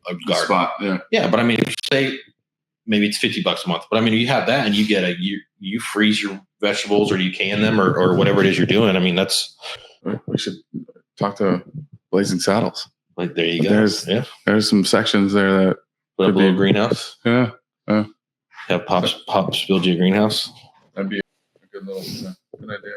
a garden spot. Yeah. Yeah. But I mean, if you say maybe it's $50 a month, but I mean, you have that and you get you freeze your vegetables or you can them or whatever it is you're doing. I mean, we should talk to Blazing Saddles. Like, there you go. There's some sections there that put up a little greenhouse. Yeah. Have Pops build you a greenhouse. That'd be a good idea.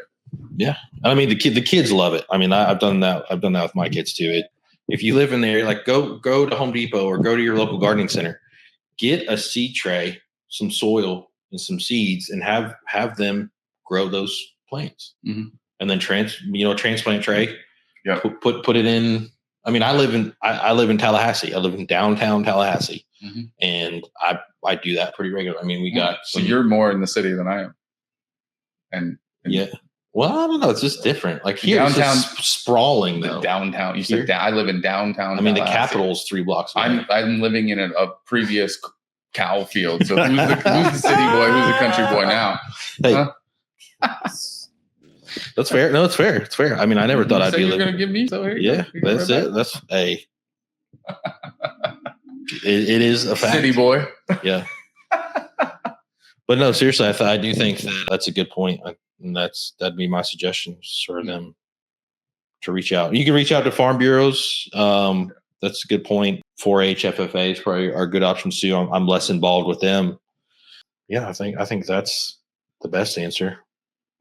Yeah, I mean the kids love it. I mean, I've done that. I've done that with my kids too. If you live in there, like go to Home Depot or go to your local gardening center, get a seed tray, some soil, and some seeds, and have them grow those plants. Mm-hmm. And then transplant tray. Yeah. Put it in. I mean, I live in Tallahassee. I live in downtown Tallahassee, mm-hmm. and I do that pretty regularly. I mean, we got. So you're more in the city than I am. And yeah. Well, I don't know. It's just different. Like here, downtown, it's just sprawling though. Downtown. You said I live in downtown. I mean, the capital's 3 blocks away. I'm living in a previous cow field. So who's the city boy? Who's the country boy now? Hey. Huh? That's fair. No, it's fair. It's fair. I mean, I never thought I'd be living. You're gonna give me so here. Yeah, that's it. That's it is a fact. City boy. Yeah. But no, seriously, I do think that's a good point. And that'd be my suggestion for them to reach out. You can reach out to farm bureaus. That's a good point. 4-H FFAs probably are good options too. I'm less involved with them. Yeah, I think that's the best answer.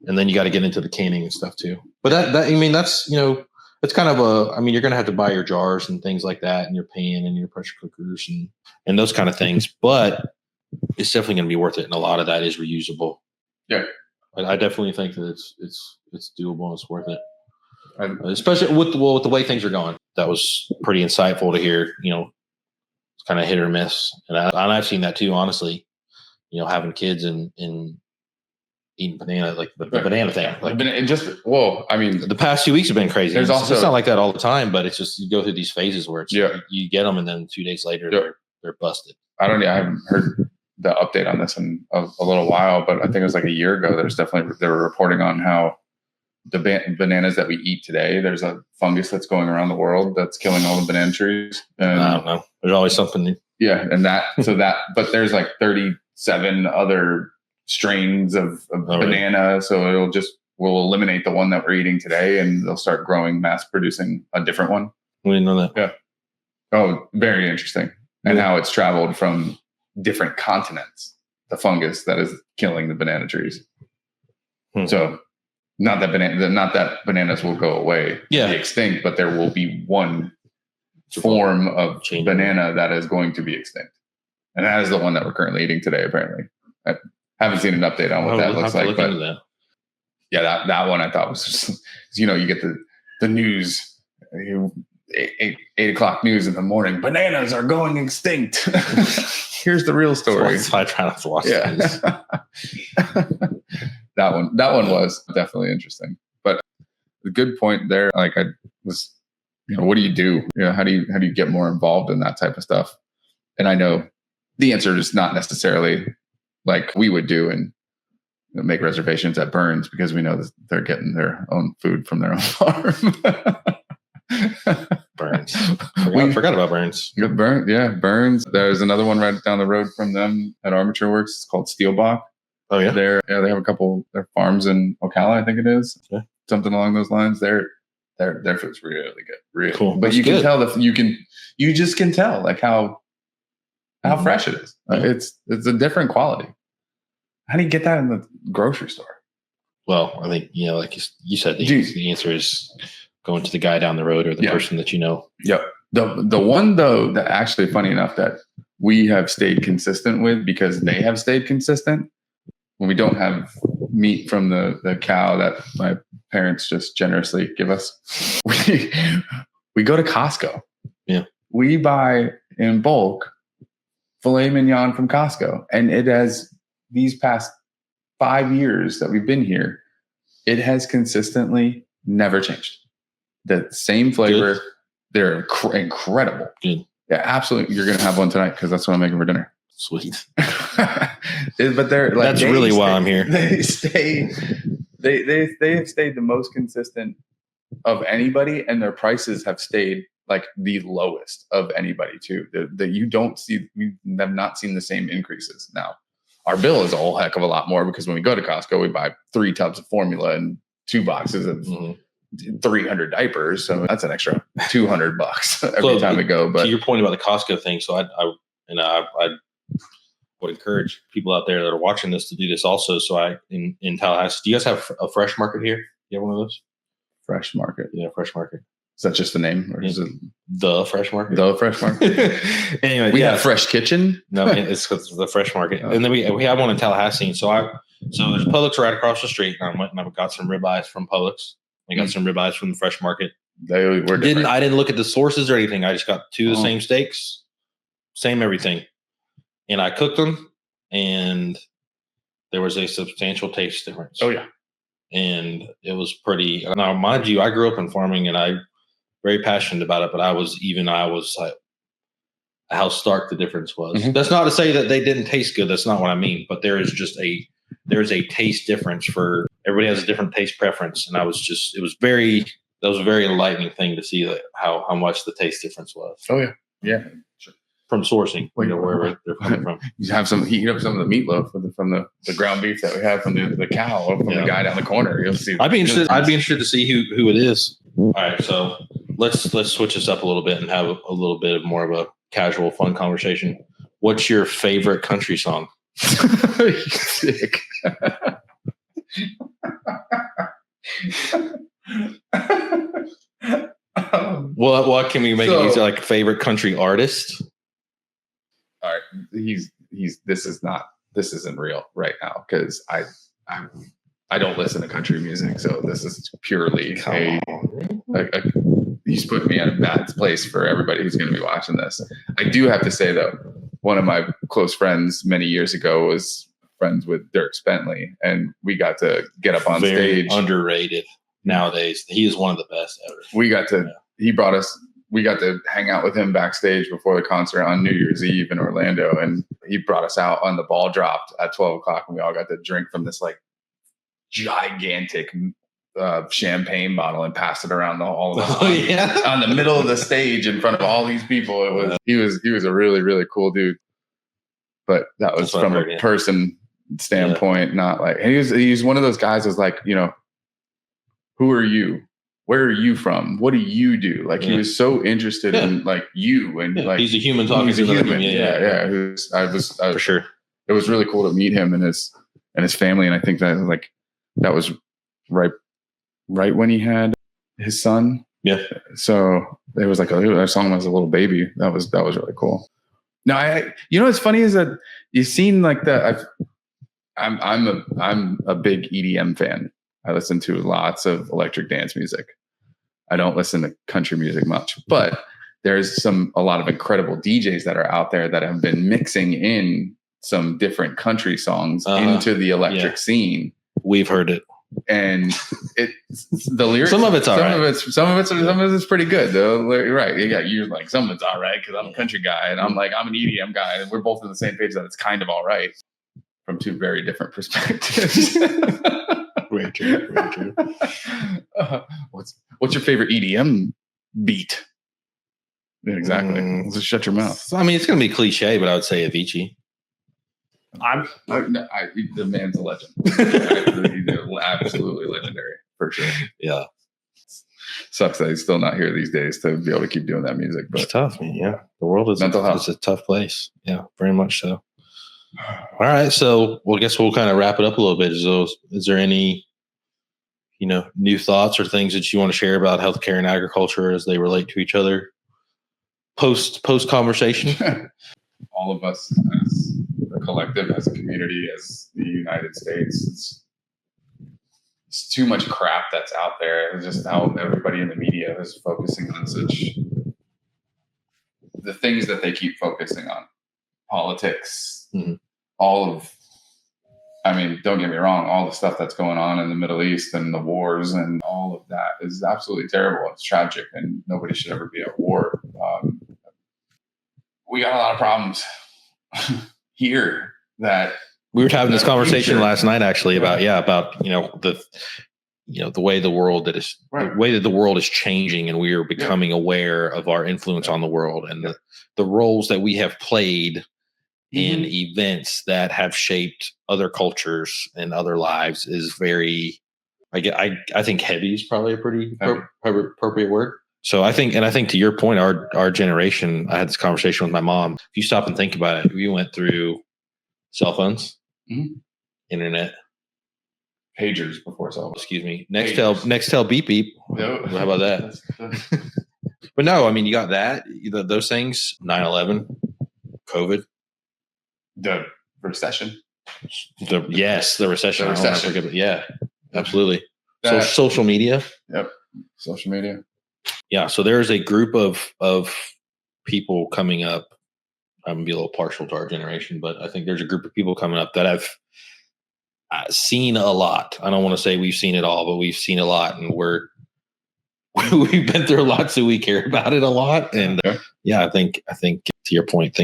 And then you got to get into the canning and stuff too. But that I mean, that's it's kind of I mean, you're going to have to buy your jars and things like that, and your pan and your pressure cookers and those kind of things. But it's definitely going to be worth it, and a lot of that is reusable. Yeah. I definitely think that it's doable and it's worth it, especially with the way things are going. That was pretty insightful to hear. It's kind of hit or miss, and I've seen that too. Honestly, having kids and eating banana, like the banana thing. Like, I mean, the past 2 weeks have been crazy. There's also, it's not like that all the time, but it's just you go through these phases where it's you get them, and then 2 days later they're busted. I haven't heard the update on this in a little while, but I think it was like a year ago. They were reporting on how the bananas that we eat today, there's a fungus that's going around the world that's killing all the banana trees. And I don't know. There's always something new. Yeah, and but there's like 37 other strains of banana, so we'll eliminate the one that we're eating today, and they'll start mass producing a different one. We didn't know that. Yeah. Oh, very interesting. And how it's traveled from different continents, the fungus that is killing the banana trees. So not that bananas will go away, be extinct, but there will be one form of banana that is going to be extinct. And that is the one that we're currently eating today, apparently. I haven't seen an update on what that looks like, but that one I thought was just, you get the news, 8 o'clock news in the morning, bananas are going extinct. Here's the real story. That's why I try not to watch this. That one was definitely interesting. But the good point there, like I was, what do you do? How do you get more involved in that type of stuff? And I know the answer is not necessarily like we would do and make reservations at Burns, because we know that they're getting their own food from their own farm. Burns. I forgot about Burns. Burns. There's another one right down the road from them at Armature Works. It's called Steelbach. Oh yeah. They have a couple. Their farms in Ocala, I think it is. Okay. Something along those lines. Their food's really good. Really cool. But you can tell you just can tell like how fresh it is. It's a different quality. How do you get that in the grocery store? Well, I think like you said, the answer is going to the guy down the road or the person that you know. Yep. The one though that actually, funny enough, that we have stayed consistent with because they have stayed consistent when we don't have meat from the cow that my parents just generously give us. We go to Costco. Yeah. We buy in bulk filet mignon from Costco, and it has these past 5 years that we've been here, it has consistently never changed. The same flavor. Good. They're incredible. Good. Yeah, absolutely. You're going to have one tonight because that's what I'm making for dinner. Sweet. But they're like, that's really why I'm here. They have stayed the most consistent of anybody, and their prices have stayed like the lowest of anybody too. That you don't see, we have not seen the same increases. Now, our bill is a whole heck of a lot more because when we go to Costco, we buy 3 tubs of formula and 2 boxes of 300 diapers. So that's an extra $200 every time we go. But to your point about the Costco thing, so I would encourage people out there that are watching this to do this also. So in Tallahassee, do you guys have a Fresh Market here? You have one of those? Fresh Market. Yeah, Fresh Market. Is that just the name, or is it the Fresh Market? The Fresh Market. Anyway, we have Fresh Kitchen. No, it's the Fresh Market, and then we have one in Tallahassee. So there's Publix right across the street, and I went and I got some ribeyes from Publix. I got some ribeyes from the Fresh Market. They were different. I didn't look at the sources or anything. I just got 2 of the same steaks, same everything, and I cooked them, and there was a substantial taste difference. Oh yeah. And it was pretty. Now, mind you, I grew up in farming, and I'm very passionate about it. But I was like, how stark the difference was. Mm-hmm. That's not to say that they didn't taste good. That's not what I mean. But there's a taste difference for everybody has a different taste preference, and that was a very enlightening thing to see that how much the taste difference was. Oh yeah, yeah. Sure. From sourcing, wherever they're coming from. You have heat up some of the meatloaf from the ground beef that we have from the cow from the guy down the corner. You'll see. I'd be interested to see who it is. All right, so let's switch this up a little bit and have a little bit of more of a casual, fun conversation. What's your favorite country song? Sick. What can we make it easier? Like favorite country artist? All right, this isn't real right now because I don't listen to country music, so this is purely he's put me in a bad place for everybody who's going to be watching this. I do have to say though, one of my close friends many years ago was friends with Dirk Bentley, and we got to get up on stage. Underrated nowadays. He is one of the best ever. We got to hang out with him backstage before the concert on New Year's Eve in Orlando. And he brought us out on the ball dropped at 12 o'clock, and we all got to drink from this like gigantic champagne bottle and pass it around the hall on the middle of the stage in front of all these people. He was a really, really cool dude. But that was from a person standpoint, not like, and he was one of those guys who's like, who are you? Where are you from? What do you do? Like he was so interested in like you and like he's a human talking to a human. Yeah. I was for sure. It was really cool to meet him and his family, and I think that was right when he had his son. Yeah. So it was like I saw him as a little baby. That was really cool. Now what's funny is that you've seen like I'm a big EDM fan. I listen to lots of electric dance music. I don't listen to country music much, but there's a lot of incredible DJs that are out there that have been mixing in some different country songs into the electric scene. We've heard it. And it's the lyrics. Some of it's all right. Some of it's pretty good though. Right. You're like, some of it's all right because I'm a country guy, and I'm like, I'm an EDM guy, and we're both on the same page that it's kind of all right from 2 very different perspectives. Very true. Very true. What's your favorite EDM beat? Yeah, exactly. Just shut your mouth. I mean, it's going to be cliche, but I would say Avicii. The man's a legend. He's absolutely legendary for sure. Yeah. Sucks that he's still not here these days to be able to keep doing that music. But it's tough, man. Yeah, the world is a tough place. Yeah, very much so. All right, so I guess we'll kind of wrap it up a little bit. Is there any, new thoughts or things that you want to share about healthcare and agriculture as they relate to each other post conversation? All of us as a collective, as a community, as the United States, it's too much crap that's out there. It's just how everybody in the media is focusing on the things that they keep focusing on. Politics, don't get me wrong, all the stuff that's going on in the Middle East and the wars and all of that is absolutely terrible. It's tragic, and nobody should ever be at war. We got a lot of problems. hear that. We were having this conversation last night, actually, about the way the world the way that the world is changing, and we are becoming aware of our influence on the world, and the roles that we have played in events that have shaped other cultures and other lives is very, I think heavy is probably a pretty appropriate word. So I think to your point, our generation, I had this conversation with my mom. If you stop and think about it, we went through cell phones, internet, pagers before cell phones. Excuse me. Nextel beep beep. No. How about that? But no, I mean, you got that, those things, 9/11, COVID. The recession. The recession. The recession. Yeah, absolutely. Social media. Yep. Social media. Yeah. So there is a group of people coming up. I'm going to be a little partial to our generation, but I think there's a group of people coming up that I've seen a lot. I don't want to say we've seen it all, but we've seen a lot, and we've been through a lot, so we care about it a lot. And I think to your point,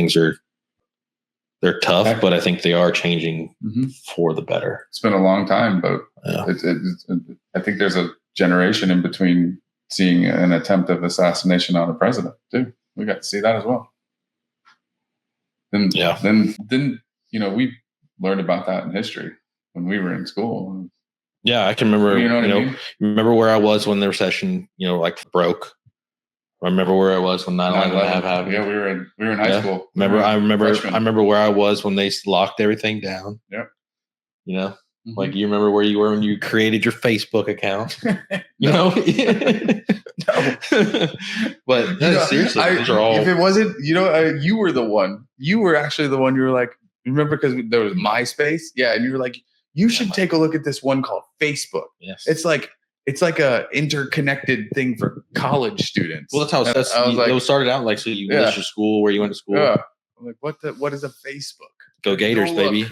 they're tough, but I think they are changing for the better. It's been a long time, but I think there's a generation in between seeing an attempt of assassination on a president too. We got to see that as well. Then we learned about that in history when we were in school. Yeah, I can remember. You know what I mean? Remember where I was when the recession, broke. I remember where I was when 9/11 happened. Yeah, we were in high school. I remember where I was when they locked everything down. Yep. Like, you remember where you were when you created your Facebook account? No. But seriously, those are all. If it wasn't, you were the one. You were actually the one. You were like, remember, because there was MySpace. Yeah, and you were like, you should take a look at this one called Facebook. Yes. It's like a interconnected thing for college students. Well, that's how it started out. Like, so you list your school, where you went to school. Yeah. I'm like, what is a Facebook? Go Gators, baby.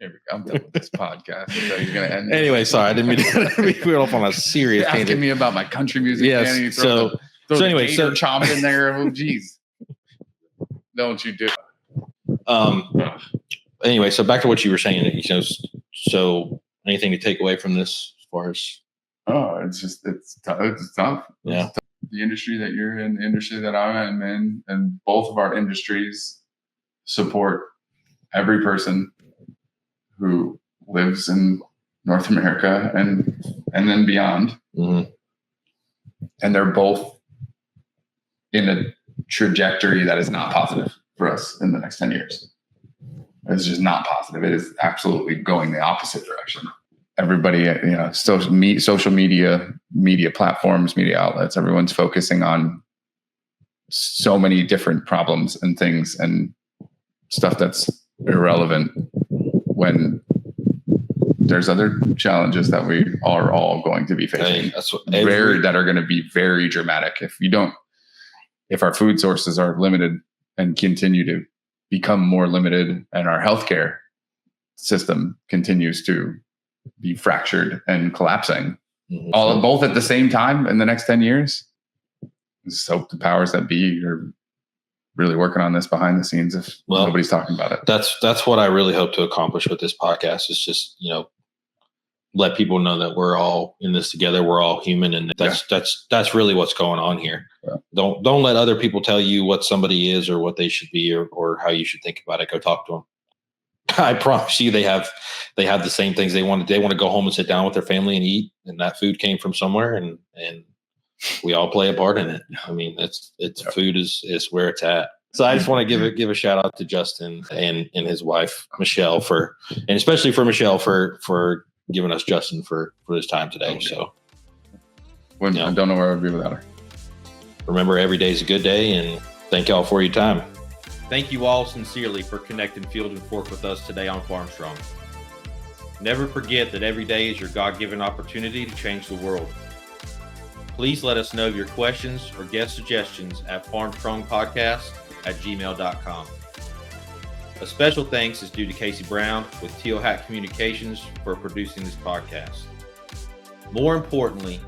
Here we go. I'm done with this podcast. So you're gonna end. Anyway, sorry, I didn't mean to we went off on a serious tangent. Asking me about my country music. Yes. Throw the gator chomp in there. Oh, geez. Don't you do it. Anyway, so back to what you were saying. So anything to take away from this as far as? Oh, it's tough. It's tough. Yeah. The industry that you're in, the industry that I'm in, and both of our industries support every person who lives in North America and then beyond. Mm-hmm. And they're both in a trajectory that is not positive for us in the next 10 years. It's just not positive. It is absolutely going the opposite direction. Everybody, social media platforms, media outlets, everyone's focusing on so many different problems and things and stuff that's irrelevant, when there's other challenges that we are all going to be facing. That are going to be very dramatic. If our food sources are limited and continue to become more limited, and our healthcare system continues to be fractured and collapsing, both at the same time in the next 10 years, just hope the powers that be are really working on this behind the scenes if nobody's talking about it. That's what I really hope to accomplish with this podcast, is just, let people know that we're all in this together. We're all human. And that's really what's going on here. Yeah. Don't let other people tell you what somebody is or what they should be or how you should think about it. Go talk to them. I promise you, they have the same things they want to go home and sit down with their family and eat. And that food came from somewhere, and we all play a part in it. I mean, food is where it's at. So I just want to give a shout out to Justin and his wife, Michelle, and especially for Michelle for giving us Justin for this time today. Okay. So I don't know where I would be without her. Remember, every day is a good day, and thank y'all for your time. Thank you all sincerely for connecting Field and Fork with us today on Farmstrong. Never forget that every day is your God-given opportunity to change the world. Please let us know your questions or guest suggestions at farmstrongpodcast@gmail.com. A special thanks is due to Casey Brown with Teal Hat Communications for producing this podcast. More importantly,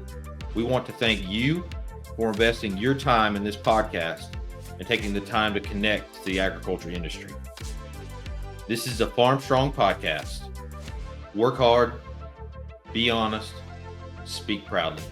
we want to thank you for investing your time in this podcast and taking the time to connect to the agriculture industry. This is a Farm Strong podcast. Work hard, be honest, speak proudly.